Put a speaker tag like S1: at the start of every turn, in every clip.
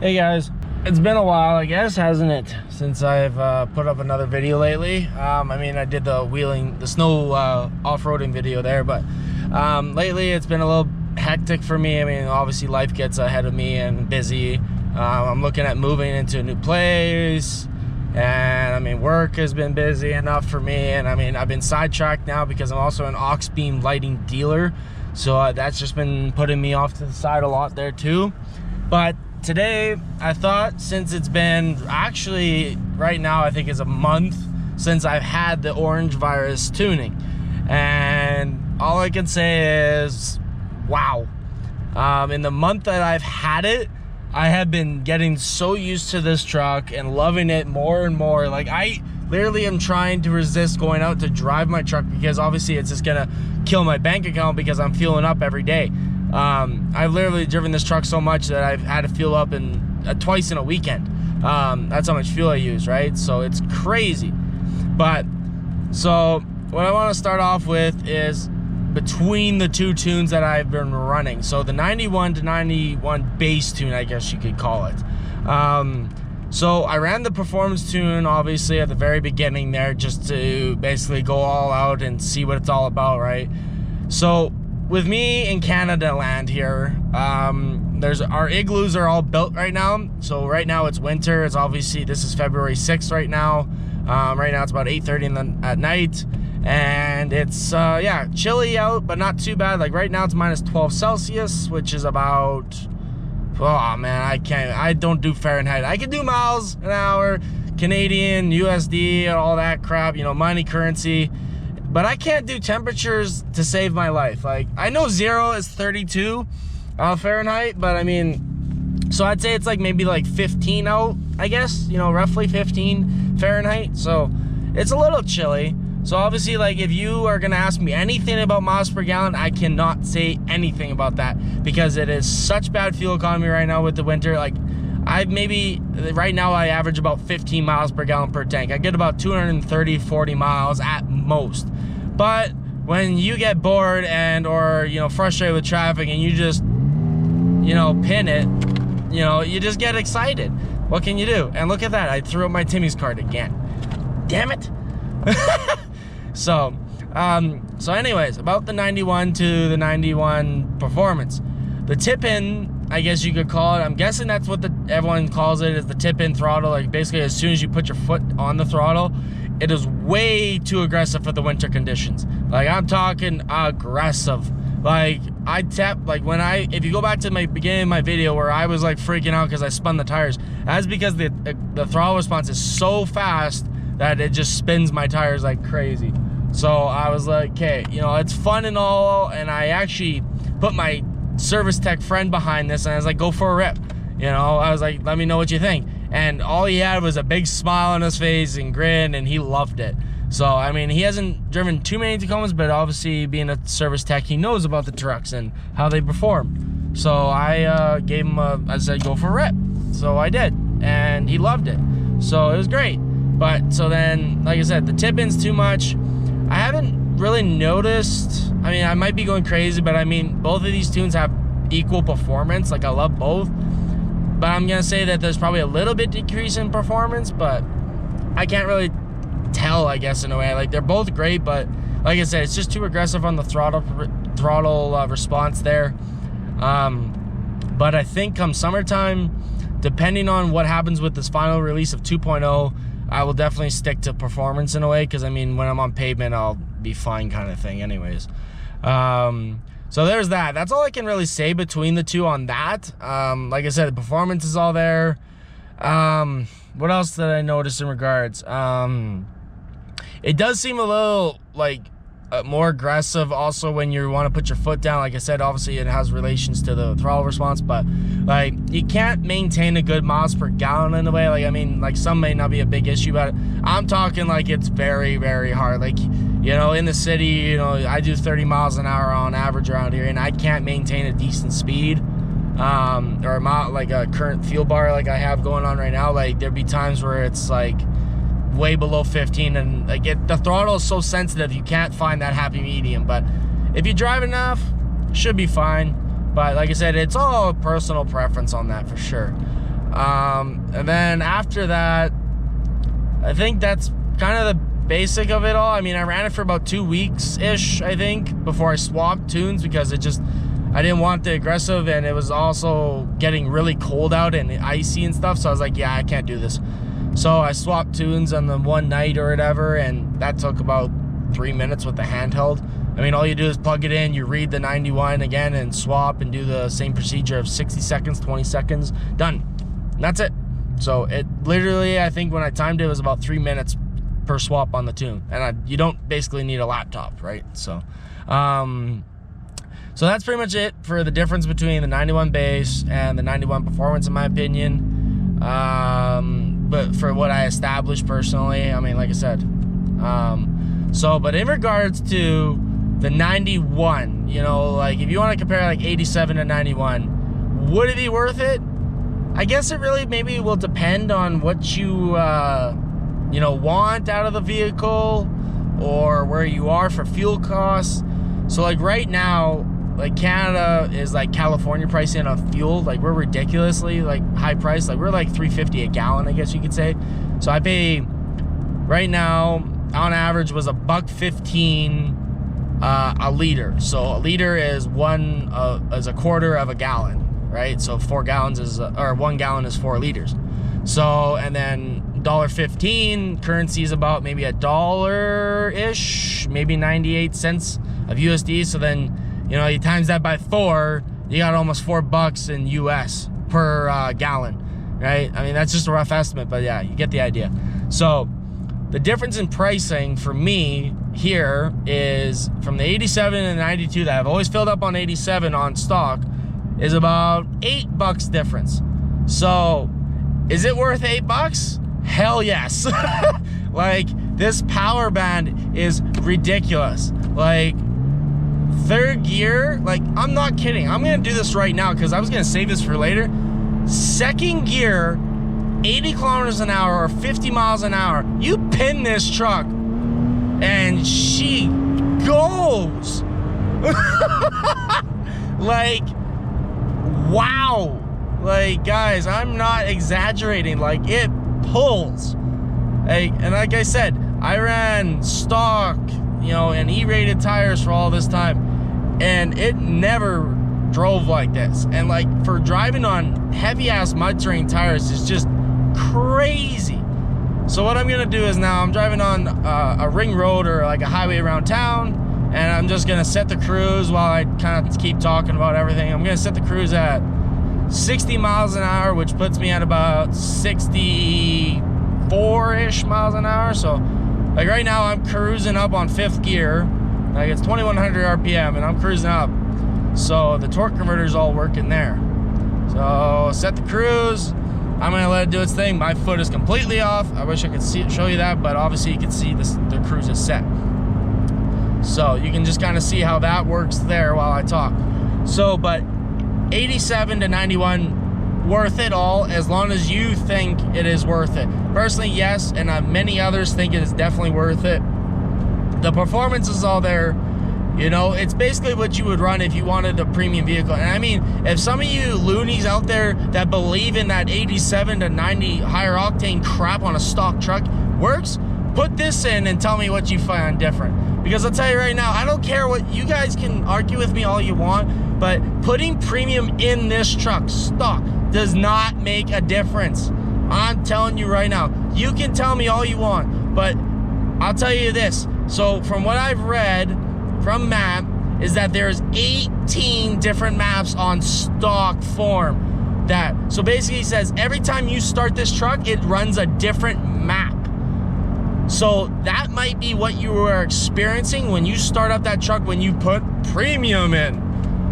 S1: Hey guys, it's been a while, I guess, hasn't it, since I've put up another video lately. I mean, I did the snow off-roading video there, but lately it's been a little hectic for me. I mean, obviously life gets ahead of me and busy. I'm looking at moving into a new place, and I mean, work has been busy enough for me, and I mean, I've been sidetracked now because I'm also an aux beam lighting dealer, so that's just been putting me off to the side a lot there too. But today, I thought, since it's been actually, right now, I think it's a month since I've had the orange virus tuning. And all I can say is, wow. In the month that I've had it, I have been getting so used to this truck and loving it more and more. Like, I literally am trying to resist going out to drive my truck because obviously it's just gonna kill my bank account because I'm fueling up every day. I've literally driven this truck so much that I've had to fuel up twice in a weekend. That's how much fuel I use, right? So it's crazy. But so what I want to start off with is between the two tunes that I've been running. So the 91 to 91 base tune, I guess you could call it. So I ran the performance tune obviously at the very beginning there, just to basically go all out and see what it's all about, right? So with me in Canada land here, our igloos are all built right now. So right now it's winter. It's obviously, this is February 6th right now. Right now it's about 8:30 at night, and it's yeah, chilly out, but not too bad. Like right now it's minus 12 Celsius, which is about, oh man, I don't do Fahrenheit. I can do miles an hour, Canadian, USD, and all that crap, you know, money currency. But I can't do temperatures to save my life. Like, I know 0 is 32 Fahrenheit, but I mean, so I'd say it's like maybe like 15 out, I guess, you know, roughly 15 Fahrenheit. So it's a little chilly. So obviously, like, if you are gonna ask me anything about miles per gallon, I cannot say anything about that because it is such bad fuel economy right now with the winter. Like, right now I average about 15 miles per gallon per tank. I get about 230, 40 miles at most. But when you get bored or, you know, frustrated with traffic and you just, you know, pin it, you know, you just get excited. What can you do? And look at that, I threw up my Timmy's card again. Damn it. So anyways, about the 91 to the 91 performance. The tip-in, I guess you could call it, I'm guessing that's what everyone calls it, is the tip-in throttle. Like, basically as soon as you put your foot on the throttle, it is way too aggressive for the winter conditions. Like, I'm talking aggressive. Like, I tap, like, if you go back to my beginning of my video where I was like freaking out because I spun the tires, that's because the throttle response is so fast that it just spins my tires like crazy. So I was like, okay, you know, it's fun and all, and I actually put my service tech friend behind this, and I was like, go for a rip. You know, I was like, let me know what you think. And all he had was a big smile on his face and grin, and he loved it. So, I mean, he hasn't driven too many Tacomas, but obviously being a service tech, he knows about the trucks and how they perform. So I gave him I said, go for a rip. So I did, and he loved it. So it was great. But so then, like I said, the tip-in's too much. I haven't really noticed, I mean, I might be going crazy, but I mean, both of these tunes have equal performance. Like, I love both. But I'm gonna say that there's probably a little bit decrease in performance, but I can't really tell, I guess, in a way. Like, they're both great, but like I said, it's just too aggressive on the throttle response there. But I think come summertime, depending on what happens with this final release of 2.0, I will definitely stick to performance in a way, because I mean, when I'm on pavement, I'll be fine kind of thing anyways. So there's that. That's all I can really say between the two on that. Like I said, the performance is all there. What else did I notice in regards? It does seem a little like more aggressive also when you want to put your foot down. Like I said, obviously it has relations to the throttle response, but like, you can't maintain a good miles per gallon in a way. Like, I mean, like, some may not be a big issue, but I'm talking like it's very, very hard. Like, you know, in the city, you know, I do 30 miles an hour on average around here, and I can't maintain a decent speed, or like a current fuel bar like I have going on right now. Like, there'd be times where it's like way below 15, and like the throttle is so sensitive, you can't find that happy medium. But if you drive enough, should be fine. But like I said, it's all personal preference on that for sure. And then after that, I think that's kind of the basic of it all. I mean, I ran it for about 2 weeks-ish, I think, before I swapped tunes, because I didn't want the aggressive, and it was also getting really cold out and icy and stuff, so I was like, yeah, I can't do this. So I swapped tunes on the one night or whatever, and that took about 3 minutes with the handheld. I mean, all you do is plug it in, you read the 91 again, and swap and do the same procedure of 60 seconds, 20 seconds, done. And that's it. So it literally, I think when I timed it, was about 3 minutes per swap on the tune. And you don't basically need a laptop, right? So so that's pretty much it for the difference between the 91 bass and the 91 performance, in my opinion. But for what I established personally, I mean, like I said, but in regards to the 91, you know, like if you want to compare like 87 to 91, would it be worth it? I guess it really maybe will depend on what you, you know, want out of the vehicle, or where you are for fuel costs. So like right now, like Canada is like California pricing on fuel. Like we're ridiculously like high price. Like we're like $3.50 a gallon, I guess you could say. So I pay right now on average was $1.15 a liter. So a liter is a quarter of a gallon, right? So 4 gallons is, or 1 gallon is 4 liters. So, and then $1.15 currency is about maybe $1-ish, maybe 98 cents of USD. So then, you know, you times that by 4, you got almost $4 in US per gallon, right? I mean, that's just a rough estimate, but yeah, you get the idea. So the difference in pricing for me here is from the 87 and 92 that I've always filled up on 87 on stock is about $8 difference. So is it worth $8? Hell yes. Like this power band is ridiculous. Like third gear, like I'm not kidding. I'm gonna do this right now because I was gonna save this for later. Second gear, 80 kilometers an hour or 50 miles an hour, you pin this truck and she goes. Like, wow. Like, guys, I'm not exaggerating. Like, it pulls. Like, and like I said, I ran stock, you know, and E-rated tires for all this time, and it never drove like this. And like for driving on heavy ass mud terrain tires is just crazy. So what I'm gonna do is now I'm driving on a ring road or like a highway around town, and I'm just gonna set the cruise while I kind of keep talking about everything. I'm gonna set the cruise at 60 miles an hour, which puts me at about 64-ish miles an hour. So like right now I'm cruising up on 5th gear, like it's 2100 RPM and I'm cruising up. So the torque converter's all working there. So set the cruise. I'm gonna let it do its thing. My foot is completely off. I wish I could show you that, but obviously you can see this, the cruise is set. So you can just kind of see how that works there while I talk. So, but 87 to 91, worth it all as long as you think it is worth it. Personally, yes, and many others think it is definitely worth it. The performance is all there. You know, it's basically what you would run if you wanted a premium vehicle. And I mean, if some of you loonies out there that believe in that 87 to 90 higher octane crap on a stock truck works, put this in and tell me what you find different. Because I'll tell you right now, I don't care what you guys can argue with me all you want, but putting premium in this truck, stock, does not make a difference. I'm telling you right now. You can tell me all you want, but I'll tell you this. So from what I've read from map is that there's 18 different maps on stock form. So basically he says every time you start this truck, it runs a different map. So that might be what you were experiencing when you start up that truck when you put premium in.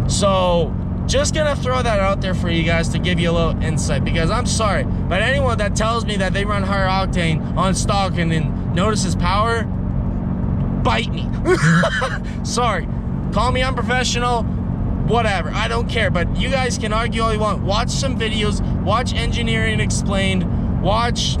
S1: So just gonna throw that out there for you guys to give you a little insight, because I'm sorry, but anyone that tells me that they run higher octane on stock and then notices power, bite me. Sorry, call me unprofessional, whatever, I don't care. But you guys can argue all you want. Watch some videos, watch Engineering Explained, watch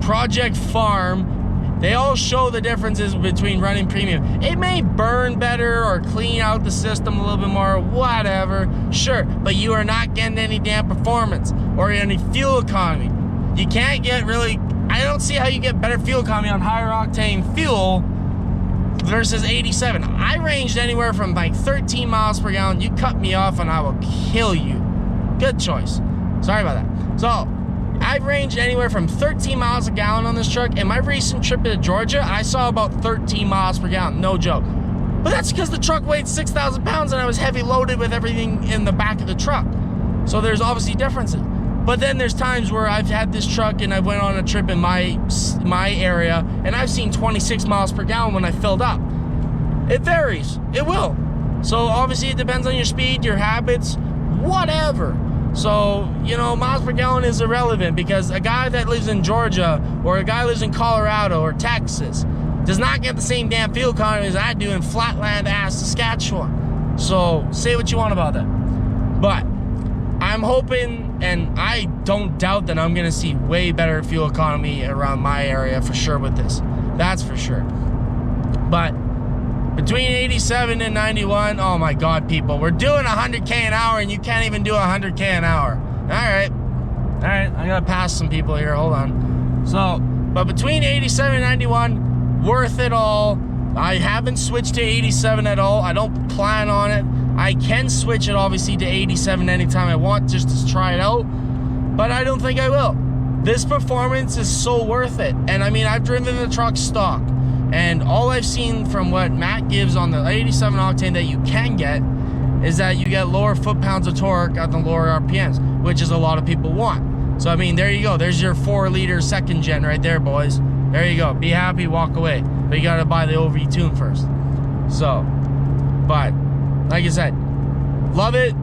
S1: Project Farm, they all show the differences between running premium. It may burn better or clean out the system a little bit more, whatever, sure, but you are not getting any damn performance or any fuel economy. You can't get really, I don't see how you get better fuel economy on higher octane fuel versus 87. I ranged anywhere from like 13 miles per gallon. You cut me off and I will kill you. Good choice. Sorry about that. So, I've ranged anywhere from 13 miles a gallon on this truck. In my recent trip to Georgia, I saw about 13 miles per gallon, no joke. But that's because the truck weighed 6,000 pounds and I was heavy loaded with everything in the back of the truck. So there's obviously differences. But then there's times where I've had this truck and I went on a trip in my area and I've seen 26 miles per gallon when I filled up. It varies, it will. So obviously it depends on your speed, your habits, whatever. So, you know, miles per gallon is irrelevant because a guy that lives in Georgia or a guy lives in Colorado or Texas does not get the same damn fuel economy as I do in flatland ass Saskatchewan. So, say what you want about that. But I'm hoping, and I don't doubt that I'm going to see way better fuel economy around my area for sure with this. That's for sure. But between 87 and 91, oh my God, people, we're doing 100K an hour and you can't even do 100K an hour. All right, I gotta pass some people here, hold on. So, but between 87 and 91, worth it all. I haven't switched to 87 at all. I don't plan on it. I can switch it obviously to 87 anytime I want just to try it out, but I don't think I will. This performance is so worth it. And I mean, I've driven the truck stock. And all I've seen from what Matt gives on the 87 octane that you can get is that you get lower foot-pounds of torque at the lower RPMs, which is a lot of people want. So, I mean, there you go. There's your 4-liter second gen right there, boys. There you go. Be happy, walk away. But you got to buy the OVTune first. So, but, like I said, love it.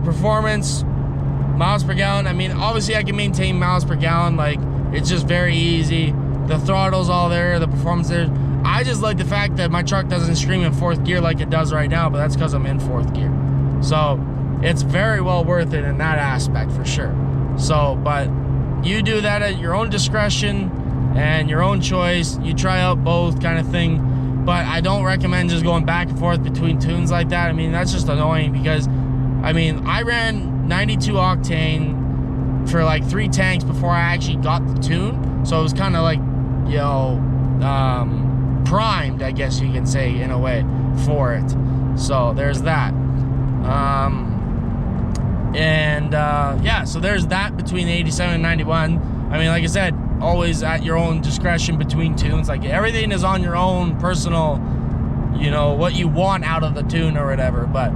S1: Performance, miles per gallon. I mean, obviously I can maintain miles per gallon. Like, it's just very easy. The throttle's all there. The performance there. I just like the fact that my truck doesn't scream in 4th gear like it does right now, but that's because I'm in 4th gear. So it's very well worth it in that aspect for sure. So, but you do that at your own discretion and your own choice. You try out both kind of thing, but I don't recommend just going back and forth between tunes like that. I mean, that's just annoying because, I mean, I ran 92 octane for like 3 tanks before I actually got the tune. So it was kind of like, you know, primed, I guess you can say, in a way, for it. So there's that. Yeah, so there's that between 87 and 91. I mean, like I said, always at your own discretion between tunes. Like, everything is on your own personal, you know, what you want out of the tune or whatever. But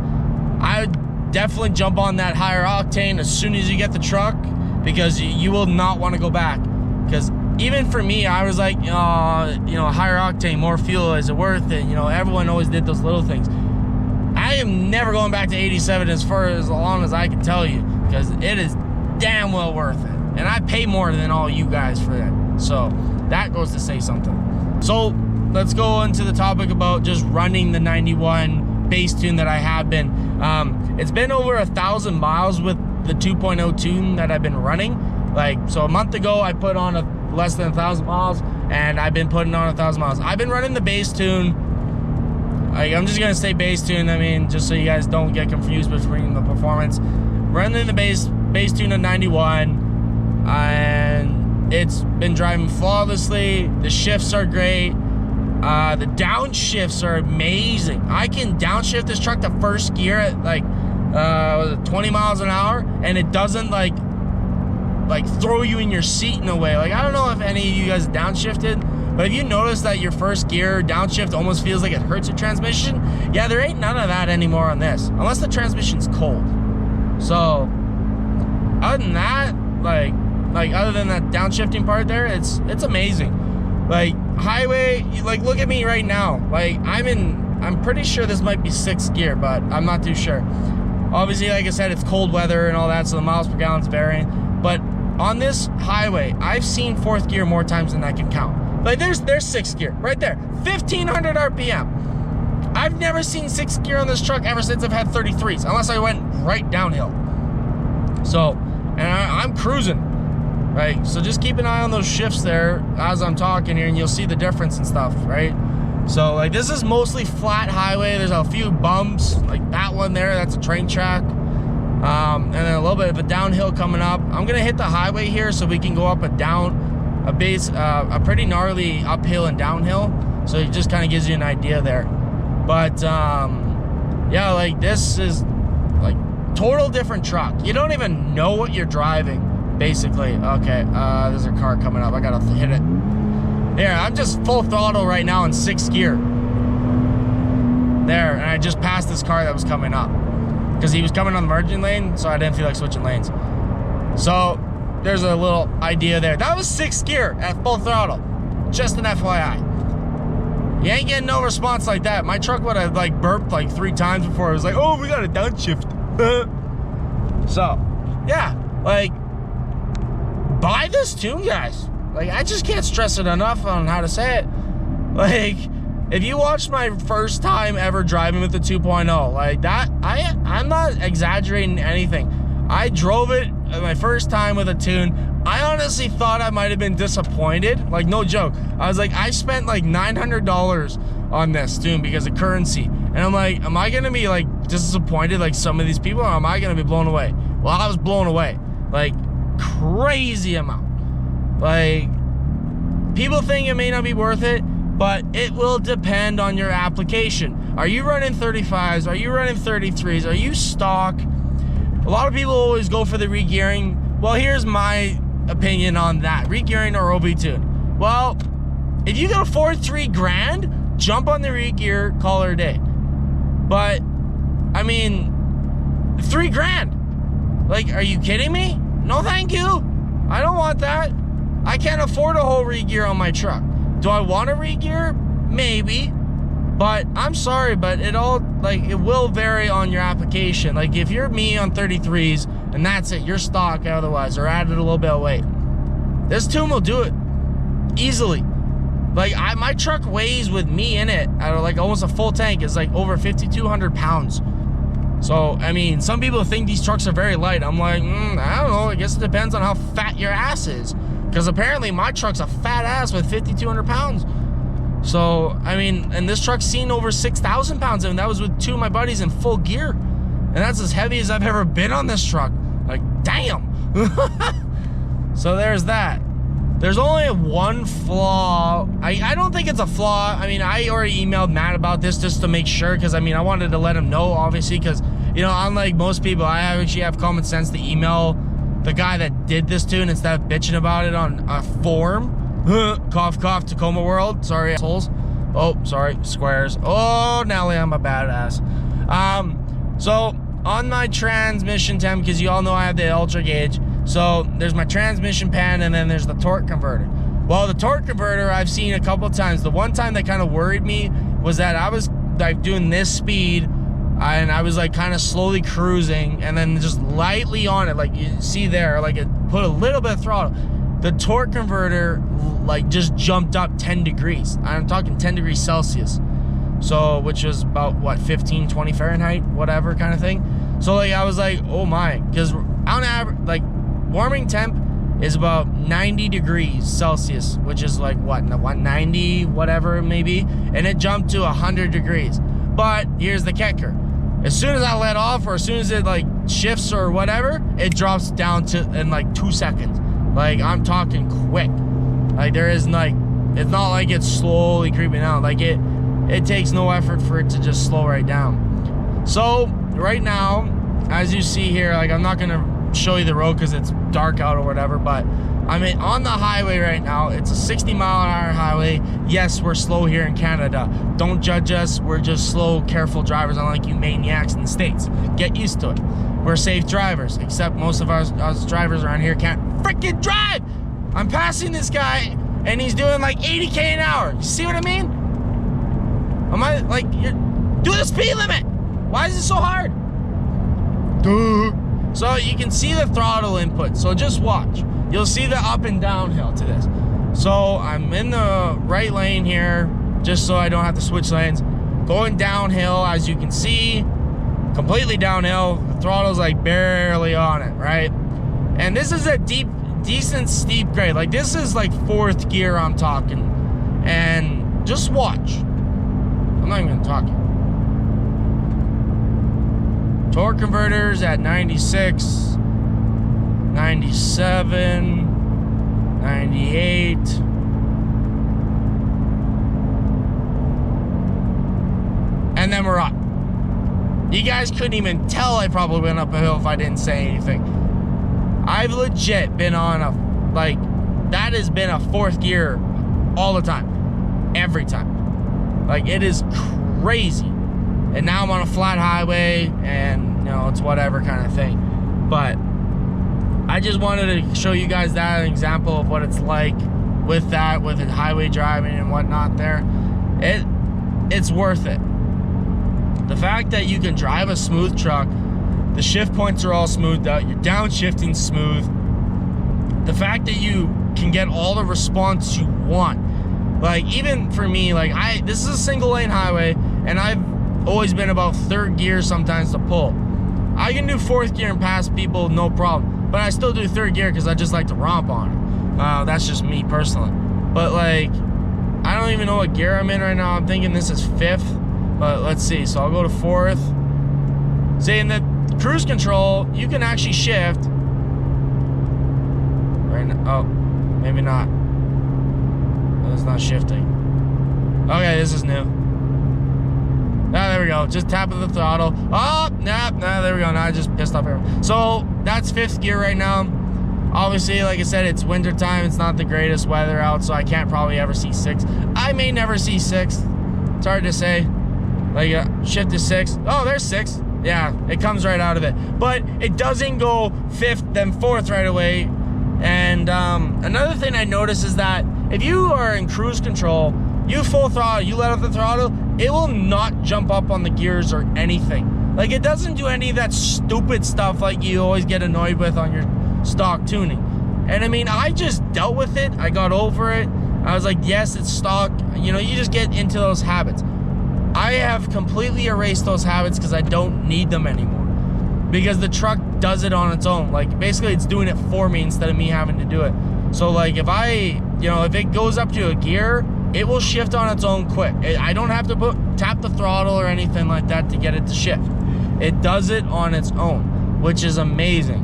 S1: I would definitely jump on that higher octane as soon as you get the truck, because you will not want to go back. Because even for me, I was like, you know, higher octane, more fuel, is it worth it? You know, everyone always did those little things. I am never going back to 87 as long as I can tell you, because it is damn well worth it. And I pay more than all you guys for that. So that goes to say something. So let's go into the topic about just running the 91 base tune that I have been. It's been over 1,000 miles with the 2.0 tune that I've been running. Like, so a month ago, I put on less than 1,000 miles, and I've been putting on 1,000 miles. I've been running the base tune. I'm just gonna say base tune. I mean, just so you guys don't get confused between the performance. Running the base tune at 91, and it's been driving flawlessly. The shifts are great. The downshifts are amazing. I can downshift this truck to 1st gear at like 20 miles an hour, and it doesn't like throw you in your seat in a way. Like, I don't know if any of you guys downshifted, but if you notice that your 1st gear downshift almost feels like it hurts your transmission, yeah, there ain't none of that anymore on this, unless the transmission's cold. So other than that, like other than that downshifting part there, it's amazing. Like, highway, like, look at me right now. Like, I'm pretty sure this might be 6th gear, but I'm not too sure. Obviously, like I said, it's cold weather and all that, so the miles per gallon's varying. But on this highway, I've seen 4th gear more times than I can count. Like, there's 6th gear right there, 1,500 RPM. I've never seen 6th gear on this truck ever since I've had 33s, unless I went right downhill. So, and I'm cruising. right? So just keep an eye on those shifts there as I'm talking here, and you'll see the difference and stuff, right? So like this is mostly flat highway. There's a few bumps, like that one there, that's a train track. And then a little bit of a downhill coming up. I'm gonna hit the highway here so we can go up a pretty gnarly uphill and downhill. So it just kind of gives you an idea there. But yeah, like this is like total different truck. You don't even know what you're driving, basically. Okay, there's a car coming up. I gotta hit it. Here, I'm just full throttle right now in 6th gear. There, and I just passed this car that was coming up because he was coming on the merging lane, so I didn't feel like switching lanes. So there's a little idea there. That was 6th gear at full throttle. Just an FYI. You ain't getting no response like that. My truck would have like burped like 3 times before it was like, oh, we got a downshift. So, yeah, like, buy this tune, guys. Like, I just can't stress it enough on how to say it. Like, if you watched my first time ever driving with the 2.0, like that, I'm not exaggerating anything. I drove it my first time with a tune. I honestly thought I might have been disappointed. Like, no joke. I was like, I spent like $900 on this tune because of currency. And I'm like, am I gonna be like disappointed like some of these people, or am I gonna be blown away? Well, I was blown away. Like, crazy amount. Like, people think it may not be worth it, but it will depend on your application. Are you running 35s? Are you running 33s? Are you stock? A lot of people always go for the re-gearing. Well, here's my opinion on that. Re-gearing or OVTune. Well, if you can afford $3 grand, jump on the re-gear, call it a day. But, I mean, $3 grand. Like, are you kidding me? No, thank you. I don't want that. I can't afford a whole re-gear on my truck. Do I want a re-gear? Maybe. But I'm sorry, but it will vary on your application. Like, if you're me on 33s and that's it, you're stock otherwise, or added a little bit of weight, this tune will do it easily. Like, my truck weighs with me in it at like almost a full tank is like over 5,200 pounds. So, I mean, some people think these trucks are very light. I'm like, I don't know. I guess it depends on how fat your ass is. Because apparently my truck's a fat ass with 5,200 pounds. So, I mean, and this truck's seen over 6,000 pounds. And that was with 2 of my buddies in full gear. And that's as heavy as I've ever been on this truck. Like, damn. So there's that. There's only one flaw. I don't think it's a flaw. I mean, I already emailed Matt about this just to make sure. Because, I mean, I wanted to let him know, obviously. Because, you know, unlike most people, I actually have common sense to email the guy that did this tune instead of bitching about it on a forum. Cough, cough, Tacoma world. Sorry, assholes. Oh, sorry, squares. Oh, Nelly, I'm a badass. So, on my transmission temp, because you all know I have the ultra gauge, so there's my transmission pan, and then there's the torque converter. Well, the torque converter I've seen a couple of times. The one time that kind of worried me was that I was like doing this speed, and I was like kind of slowly cruising, and then just lightly on it, like you see there, like it put a little bit of throttle. The torque converter like just jumped up 10 degrees. I'm talking 10 degrees Celsius. So, which is about what, 15, 20 Fahrenheit, whatever kind of thing. So like I was like, oh my, because on average, like warming temp is about 90 degrees Celsius, which is like what 90, whatever maybe, and it jumped to 100 degrees. But here's the kicker. As soon as I let off, or as soon as it like shifts or whatever, it drops down to in like 2 seconds. Like, I'm talking quick. Like, there is like, it's not like it's slowly creeping out. Like, it takes no effort for it to just slow right down. So right now, as you see here, like, I'm not gonna show you the road because it's dark out or whatever, but I'm on the highway right now. It's a 60-mile-an-hour highway. Yes, we're slow here in Canada. Don't judge us. We're just slow, careful drivers, unlike you maniacs in the States. Get used to it. We're safe drivers, except most of us drivers around here can't freaking drive. I'm passing this guy, and he's doing like 80K an hour. You see what I mean? Am I like, do the speed limit? Why is it so hard? Duh. So you can see the throttle input. So just watch. You'll see the up and downhill to this. So I'm in the right lane here, just so I don't have to switch lanes. Going downhill, as you can see, completely downhill. The throttle's like barely on it, right? And this is a deep decent steep grade. Like this is like 4th gear I'm talking. And just watch. I'm not even talking. Torque converters at 96, 97, 98. And then we're up. You guys couldn't even tell I probably went up a hill if I didn't say anything. I've legit been on a, like, that has been a 4th gear all the time. Every time. Like, it is crazy. And now I'm on a flat highway, and, you know, it's whatever kind of thing. But I just wanted to show you guys that example of what it's like with that, with the highway driving and whatnot there. It's worth it. The fact that you can drive a smooth truck, the shift points are all smoothed out, you're downshifting smooth. The fact that you can get all the response you want. Like, even for me, like, this is a single lane highway, and I've always been about 3rd gear sometimes to pull. I can do 4th gear and pass people, no problem. But I still do 3rd gear because I just like to romp on it. That's just me personally. But, like, I don't even know what gear I'm in right now. I'm thinking this is 5th. But let's see. So I'll go to 4th. See, in the cruise control, you can actually shift. Right now. Oh, maybe not. It's not shifting. Okay, this is new. Ah, there we go. Just tapping the throttle. Oh, nah, there we go. Now I just pissed off everyone. So that's 5th gear right now. Obviously, like I said, it's winter time. It's not the greatest weather out, so I can't probably ever see 6th. I may never see 6th. It's hard to say. Like, shift to 6th. Oh, there's 6th. Yeah, it comes right out of it. But it doesn't go 5th, then 4th right away. And another thing I noticed is that if you are in cruise control, you full throttle, you let out the throttle, it will not jump up on the gears or anything. Like, it doesn't do any of that stupid stuff like you always get annoyed with on your stock tuning. And I mean, I just dealt with it. I got over it. I was like, yes, it's stock. You know, you just get into those habits. I have completely erased those habits because I don't need them anymore. Because the truck does it on its own. Like, basically, it's doing it for me instead of me having to do it. So, like, if if it goes up to a gear, it will shift on its own quick. I don't have to tap the throttle or anything like that to get it to shift. It does it on its own, which is amazing.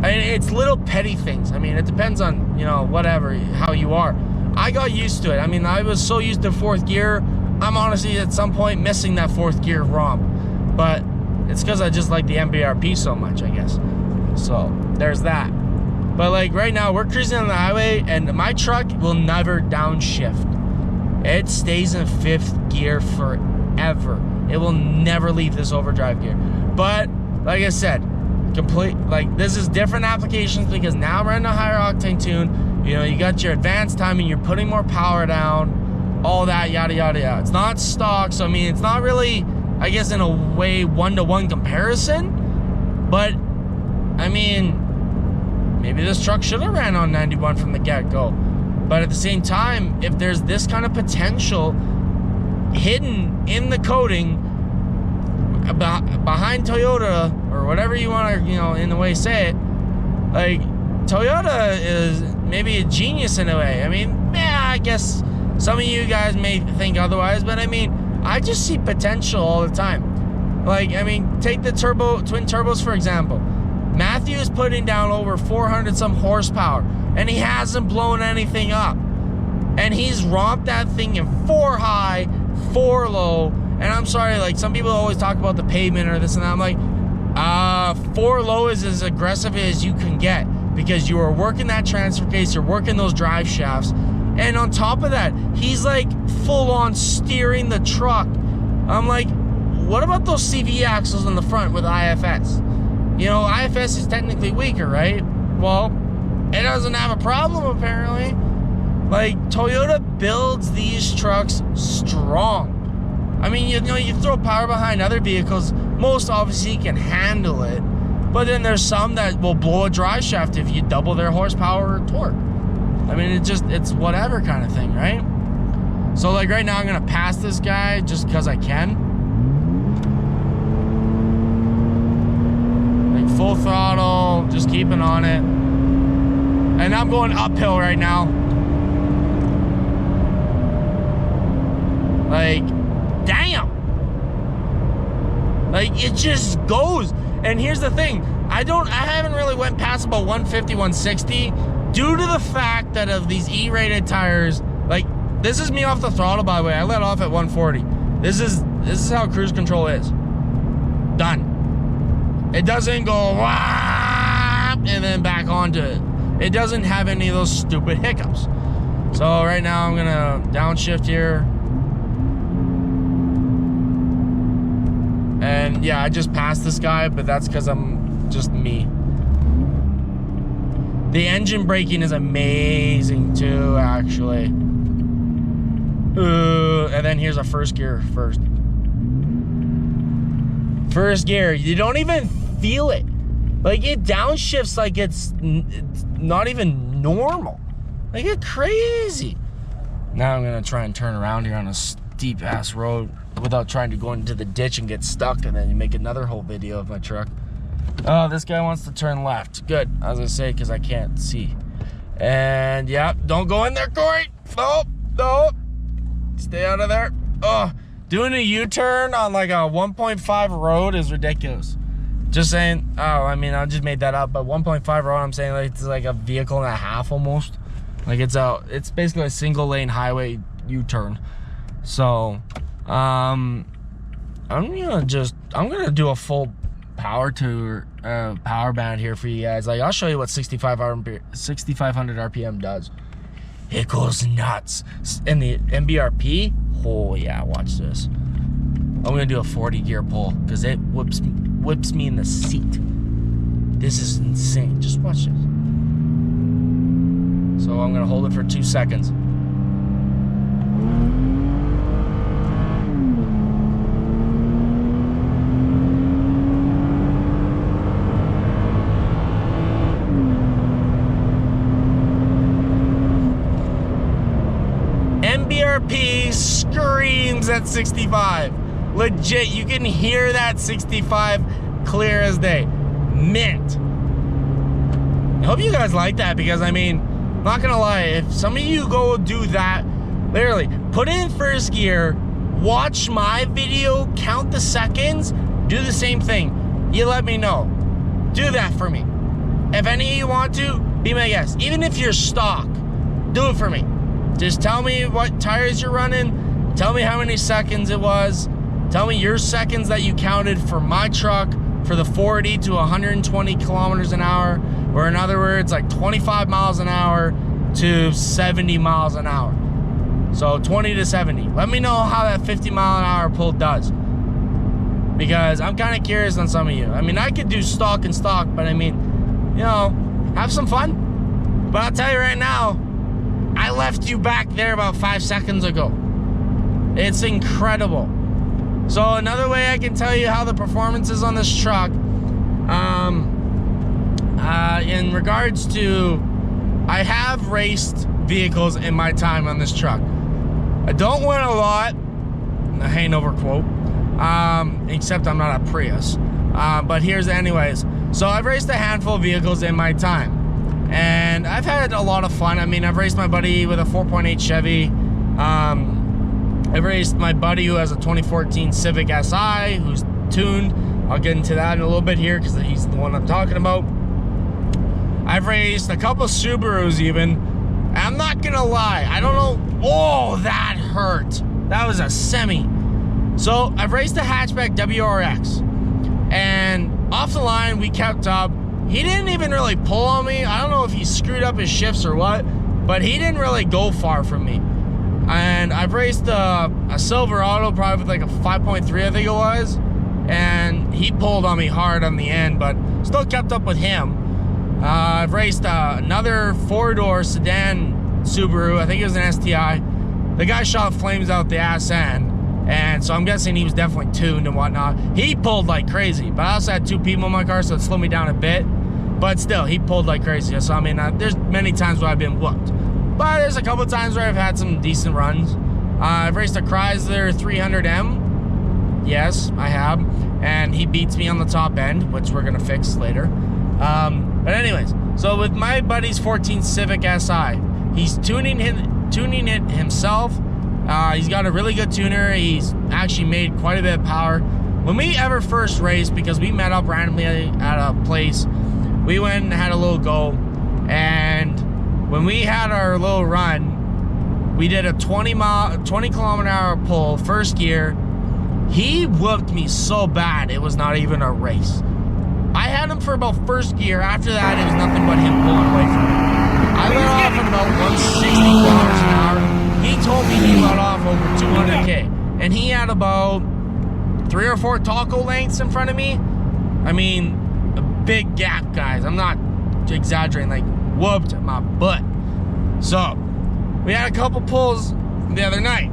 S1: I mean, it's little petty things. I mean, it depends on, you know, whatever, how you are. I got used to it. I mean, I was so used to 4th gear. I'm honestly at some point missing that 4th gear romp. But it's because I just like the MBRP so much, I guess. So, there's that. But, like, right now, we're cruising on the highway, and my truck will never downshift. It stays in 5th gear forever. It will never leave this overdrive gear. But, like I said, this is different applications because now we're in a higher octane tune. You know, you got your advanced timing, you're putting more power down, all that, yada, yada, yada. It's not stock, so, I mean, it's not really, I guess, in a way, one-to-one comparison. But, I mean, maybe this truck should have ran on 91 from the get-go. But at the same time, if there's this kind of potential hidden in the coding behind Toyota, or whatever you want to, you know, in a way say it, like, Toyota is maybe a genius in a way. I mean, yeah, I guess some of you guys may think otherwise, but I mean, I just see potential all the time. Like, I mean, take the twin turbos, for example. Matthew is putting down over 400 some horsepower, and he hasn't blown anything up. And he's romped that thing in 4 high, 4 low. And I'm sorry, like, some people always talk about the pavement or this and that. I'm like, 4 low is as aggressive as you can get because you are working that transfer case, you're working those drive shafts. And on top of that, he's like full on steering the truck. I'm like, what about those CV axles in the front with IFS? You know, IFS is technically weaker, right? Well, it doesn't have a problem apparently. Like, Toyota builds these trucks strong. I mean, you know, you throw power behind other vehicles, most obviously can handle it. But then there's some that will blow a drive shaft if you double their horsepower or torque. I mean, it's whatever kind of thing, right? So, like, right now I'm gonna pass this guy just because I can. Like, full throttle, just keeping on it. I'm going uphill right now. Like, damn. Like, it just goes. And here's the thing. I haven't really went past about 150, 160 due to the fact that of these E-rated tires. Like, this is me off the throttle, by the way. I let off at 140. This is how cruise control is. Done. It doesn't go wah, and then back onto it. It doesn't have any of those stupid hiccups. So right now I'm gonna downshift here. And yeah, I just passed this guy, but that's because I'm just me. The engine braking is amazing too, actually. And then here's a first gear first. First gear, you don't even feel it. Like, it downshifts like it's not even normal. Like, it's crazy. Now I'm gonna try and turn around here on a steep ass road without trying to go into the ditch and get stuck, and then you make another whole video of my truck. Oh, this guy wants to turn left. Good, I was gonna say, because I can't see. And yeah, don't go in there, Corey. Nope, nope. Stay out of there. Oh, doing a U-turn on like a 1.5 road is ridiculous. Just saying. Oh, I mean, I just made that up, but 1.5 road, I'm saying, like, it's like a vehicle and a half almost. Like, it's basically a single lane highway U-turn. So I'm gonna do a full power tour, power band here for you guys. Like, I'll show you what 6,500 RPM does. It goes nuts. And the MBRP, oh yeah, watch this. I'm gonna do a 40 gear pull because it whips me in the seat. This is insane. Just watch this. So I'm gonna hold it for 2 seconds. MBRP screams at 65. Legit, you can hear that 65 clear as day. Mint. I hope you guys like that, because I mean, not gonna lie, if some of you go do that, literally, put in first gear, watch my video, count the seconds, do the same thing. You let me know. Do that for me. If any of you want to, be my guest. Even if you're stock, do it for me. Just tell me what tires you're running. Tell me how many seconds it was. Tell me your seconds that you counted for my truck for the 40 to 120 kilometers an hour, or in other words, like 25 miles an hour to 70 miles an hour. So 20 to 70. Let me know how that 50 mile an hour pull does, because I'm kind of curious on some of you. I mean, I could do stock and stock, but I mean, you know, have some fun. But I'll tell you right now, I left you back there about 5 seconds ago. It's incredible. So another way I can tell you how the performance is on this truck, in regards to, I have raced vehicles in my time on this truck. I don't win a lot, a Hanover quote, except I'm not a Prius. But here's anyways. So I've raced a handful of vehicles in my time, and I've had a lot of fun. I mean, I've raced my buddy with a 4.8 Chevy. I've raced my buddy who has a 2014 Civic Si, who's tuned. I'll get into that in a little bit here because he's the one I'm talking about. I've raced a couple Subarus even. And I'm not gonna lie, I don't know. Oh, that hurt. That was a semi. So I've raced a hatchback WRX, and off the line we kept up. He didn't even really pull on me. I don't know if he screwed up his shifts or what, but he didn't really go far from me. And I've raced a Silverado, probably with like a 5.3, I think it was, and he pulled on me hard on the end, but still kept up with him. I've raced another 4-door sedan Subaru, I think it was an STI. The guy shot flames out the ass end, and so I'm guessing he was definitely tuned and whatnot. He pulled like crazy, but I also had 2 people in my car, so it slowed me down a bit, but still, he pulled like crazy. So I mean, there's many times where I've been whooped. But there's a couple times where I've had some decent runs. I've raced a Chrysler 300M. Yes, I have. And he beats me on the top end, which we're going to fix later. But anyways, So with my buddy's 14 Civic SI, he's tuning it himself. He's got a really good tuner. He's actually made quite a bit of power. When we ever first raced, because we met up randomly at a place, we went and had a little go. And when we had our little run, we did a 20 kilometer-hour pull, first gear. He whooped me so bad, it was not even a race. I had him for about first gear. After that, it was nothing but him pulling away from me. I let off at about 160 kilometers an hour. He told me he let off over 200K. And he had about 3 or 4 taco lengths in front of me. I mean, a big gap, guys. I'm not exaggerating, like whooped my butt. So, we had a couple pulls the other night.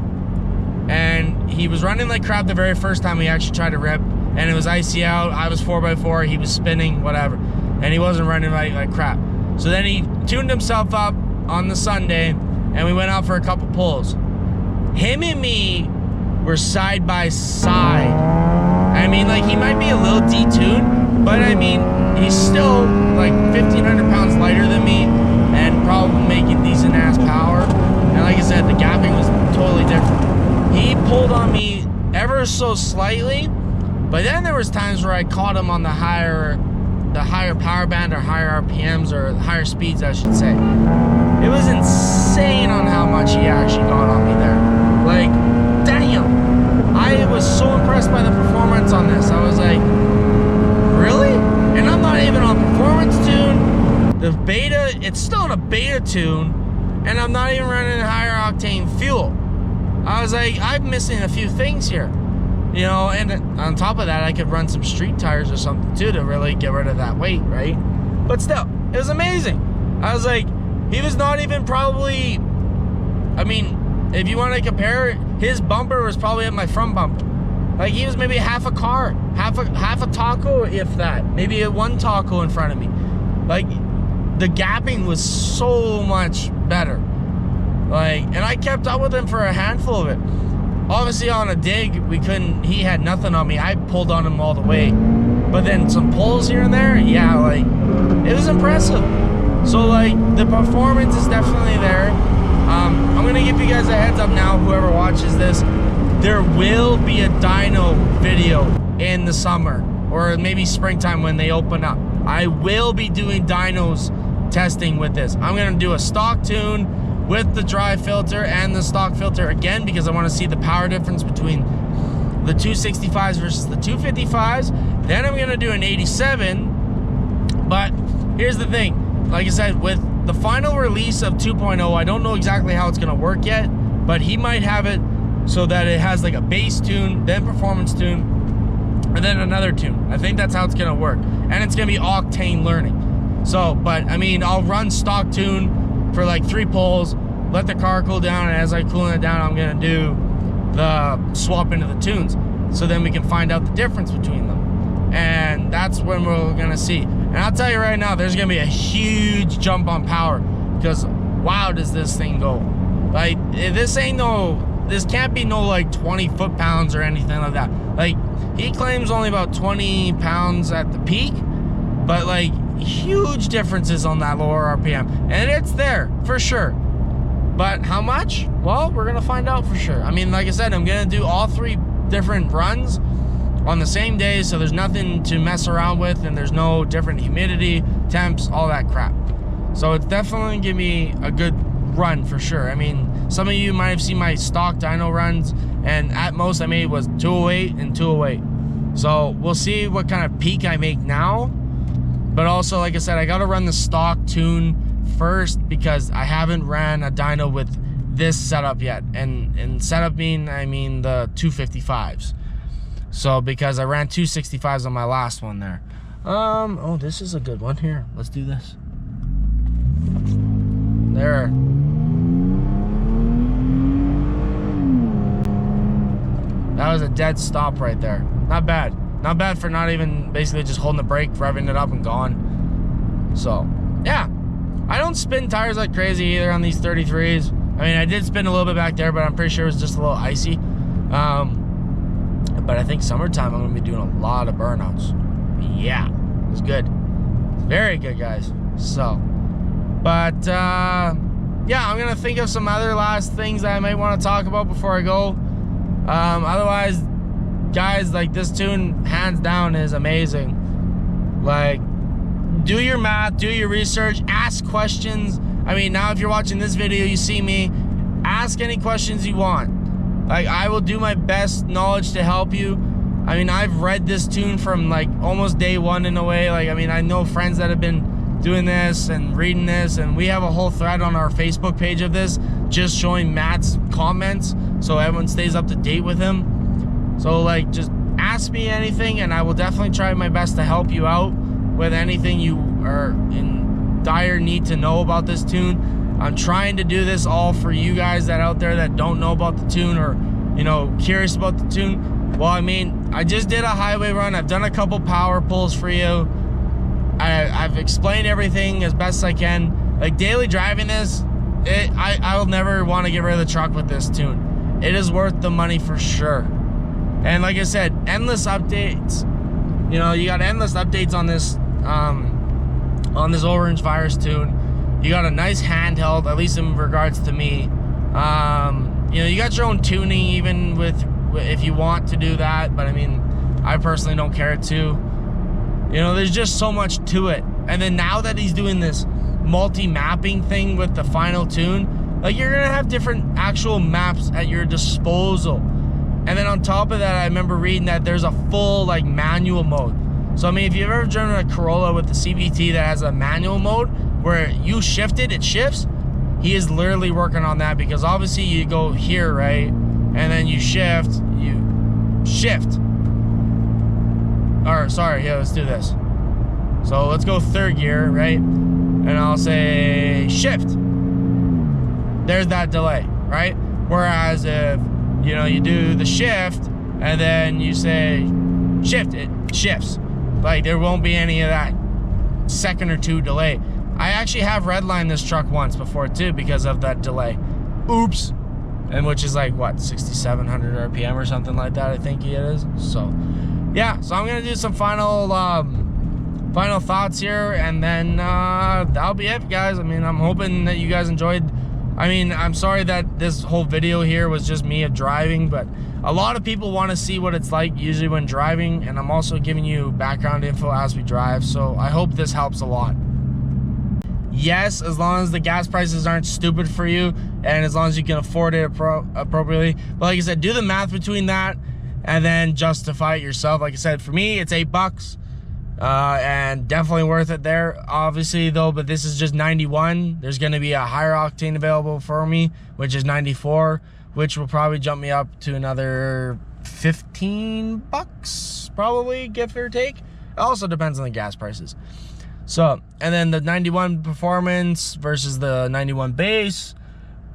S1: And he was running like crap the very first time we actually tried to rip. And it was icy out. I was 4x4. He was spinning, whatever. And he wasn't running like crap. So then he tuned himself up on the Sunday. And we went out for a couple pulls. Him and me were side by side. I mean, like, he might be a little detuned, but I mean, he's still like 1,500 pounds lighter than me and probably making decent ass power. And like I said, the gapping was totally different. He pulled on me ever so slightly, but then there was times where I caught him on the higher power band or higher RPMs or higher speeds, I should say. It was insane on how much he actually got on me there. Like, damn. I was so impressed by the performance on this. I was like, really? And I'm not even on performance tune. The beta, it's still in a beta tune, and I'm not even running higher octane fuel. I was like, I'm missing a few things here. You know, and on top of that, I could run some street tires or something too to really get rid of that weight, right? But still, it was amazing. I was like, he was not even probably, I mean, if you want to compare, his bumper was probably at my front bumper. Like, he was maybe half a car, half a taco, if that. Maybe one taco in front of me. Like, the gapping was so much better. Like, and I kept up with him for a handful of it. Obviously on a dig, we couldn't, he had nothing on me. I pulled on him all the way. But then some pulls here and there, yeah, like, it was impressive. So, like, the performance is definitely there. I'm gonna give you guys a heads up now, whoever watches this. There will be a dyno video in the summer, or maybe springtime when they open up. I will be doing dynos testing with this. I'm gonna do a stock tune with the dry filter and the stock filter again, because I want to see the power difference between the 265s versus the 255s. Then I'm going to do an 87. But here's the thing. Like I said, with the final release of 2.0, I don't know exactly how it's going to work yet, but he might have it so that it has like a base tune, then performance tune, and then another tune. I think that's how it's going to work. And it's going to be Octane learning. So, but I mean, I'll run stock tune for like 3 pulls, let the car cool down, and as I cool it down, I'm gonna do the swap into the tunes, so then we can find out the difference between them. And that's when we're gonna see. And I'll tell you right now, there's gonna be a huge jump on power, because wow, does this thing go. Like, this can't be no like 20 foot-pounds or anything like that. Like, he claims only about 20 pounds at the peak, but like, huge differences on that lower RPM, and it's there for sure. But how much? Well, we're gonna find out for sure. I mean, like I said, I'm gonna do all 3 different runs on the same day, so there's nothing to mess around with, and there's no different humidity, temps, all that crap. So it's definitely gonna give me a good run for sure. I mean, some of you might have seen my stock dyno runs, and at most I made was 208 and 208. So we'll see what kind of peak I make now. But also, like I said, I gotta run the stock tune first, because I haven't ran a dyno with this setup yet. And setup I mean the 255s. So, because I ran 265s on my last one there. Oh, this is a good one here. Let's do this. There. That was a dead stop right there. Not bad. Not bad for not even basically just holding the brake, revving it up and gone. So, yeah. I don't spin tires like crazy either on these 33s. I mean, I did spin a little bit back there, but I'm pretty sure it was just a little icy. But I think summertime I'm going to be doing a lot of burnouts. Yeah, it's good. Very good, guys. So, but yeah, I'm gonna think of some other last things that I might want to talk about before I go. Otherwise, guys, like, this tune hands down is amazing. Like, do your math, do your research, ask questions. I mean, now if you're watching this video, you see me, ask any questions you want. Like, I will do my best knowledge to help you. I mean, I've read this tune from like almost day one in a way. Like, I mean, I know friends that have been doing this and reading this, and we have a whole thread on our Facebook page of this, just showing Matt's comments so everyone stays up to date with him. So, like, just ask me anything and I will definitely try my best to help you out with anything you are in dire need to know about this tune. I'm trying to do this all for you guys that out there that don't know about the tune, or, you know, curious about the tune. Well, I mean, I just did a highway run. I've done a couple power pulls for you. I've explained everything as best I can. Like, daily driving this, I'll never want to get rid of the truck with this tune. It is worth the money for sure. And like I said, endless updates. You know, you got endless updates on this Orange Virus tune. You got a nice handheld, at least in regards to me. You know, you got your own tuning even with, if you want to do that, but I mean, I personally don't care to. You know, there's just so much to it. And then now that he's doing this multi-mapping thing with the final tune, like, you're gonna have different actual maps at your disposal. And then on top of that, I remember reading that there's a full, like, manual mode. So, I mean, if you've ever driven a Corolla with the CVT that has a manual mode where you shift it, it shifts, he is literally working on that, because obviously you go here, right? And then you shift. Or, sorry, yeah, let's do this. So let's go third gear, right? And I'll say shift. There's that delay, right? Whereas if, you know, you do the shift and then you say shift, it shifts. Like, there won't be any of that second or two delay. I actually have redlined this truck once before too because of that delay. Oops. And which is like, what, 6,700 RPM or something like that, I think it is. So, yeah, so I'm gonna do some final thoughts here, and then that'll be it, guys. I mean, I'm hoping that you guys enjoyed. I mean, I'm sorry that this whole video here was just me of driving, but a lot of people want to see what it's like usually when driving, and I'm also giving you background info as we drive, so I hope this helps a lot. Yes, as long as the gas prices aren't stupid for you, and as long as you can afford it appropriately. But like I said, do the math between that and then justify it yourself. Like I said, for me, it's $8, and definitely worth it there. Obviously, though, but this is just 91. There's going to be a higher octane available for me, which is 94, which will probably jump me up to another $15, probably, give or take. It also depends on the gas prices. So, and then the 91 performance versus the 91 base.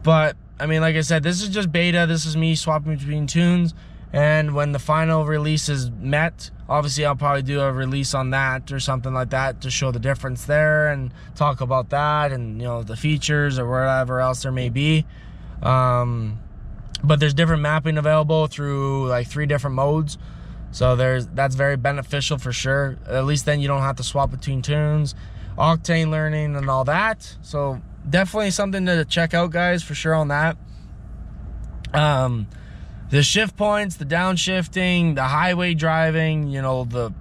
S1: But, I mean, like I said, this is just beta. This is me swapping between tunes. And when the final release is met, obviously I'll probably do a release on that or something like that to show the difference there and talk about that and, you know, the features or whatever else there may be. But there's different mapping available through like 3 different modes. So that's very beneficial for sure. At least then you don't have to swap between tunes, octane learning and all that. So definitely something to check out, guys, for sure on that. The shift points, the downshifting, the highway driving, you know, the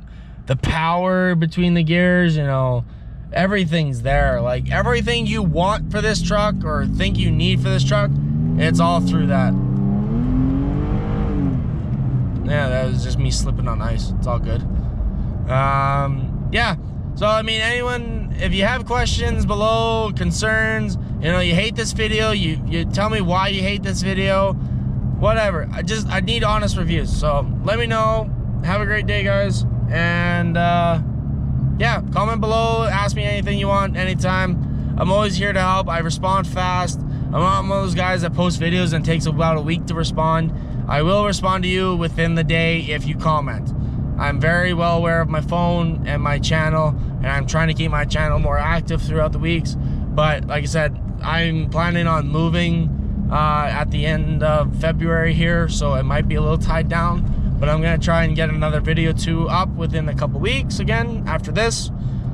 S1: power between the gears, you know, everything's there. Like, everything you want for this truck or think you need for this truck, it's all through that. Yeah, that was just me slipping on ice. It's all good. Yeah. So, I mean, anyone, if you have questions below, concerns, you know, you hate this video, you tell me why you hate this video, whatever. I need honest reviews. So, let me know. Have a great day, guys. And, yeah, comment below. Ask me anything you want anytime. I'm always here to help. I respond fast. I'm not one of those guys that post videos and takes about a week to respond. I will respond to you within the day if you comment. I'm very well aware of my phone and my channel, and I'm trying to keep my channel more active throughout the weeks. But like I said, I'm planning on moving at the end of February here, so it might be a little tied down. But I'm going to try and get another video or two up within a couple weeks again after this.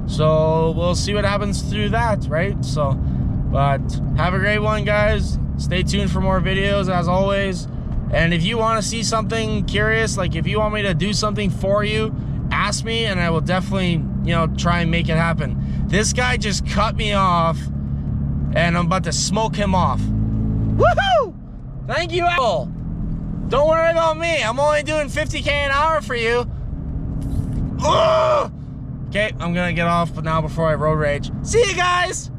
S1: So we'll see what happens through that, right? So, but have a great one, guys. Stay tuned for more videos as always. And if you want to see something curious, like if you want me to do something for you, ask me and I will definitely, you know, try and make it happen. This guy just cut me off and I'm about to smoke him off. Woohoo! Thank you, Apple. Don't worry about me. I'm only doing 50K an hour for you. Ugh! Okay, I'm gonna get off now before I road rage. See you guys!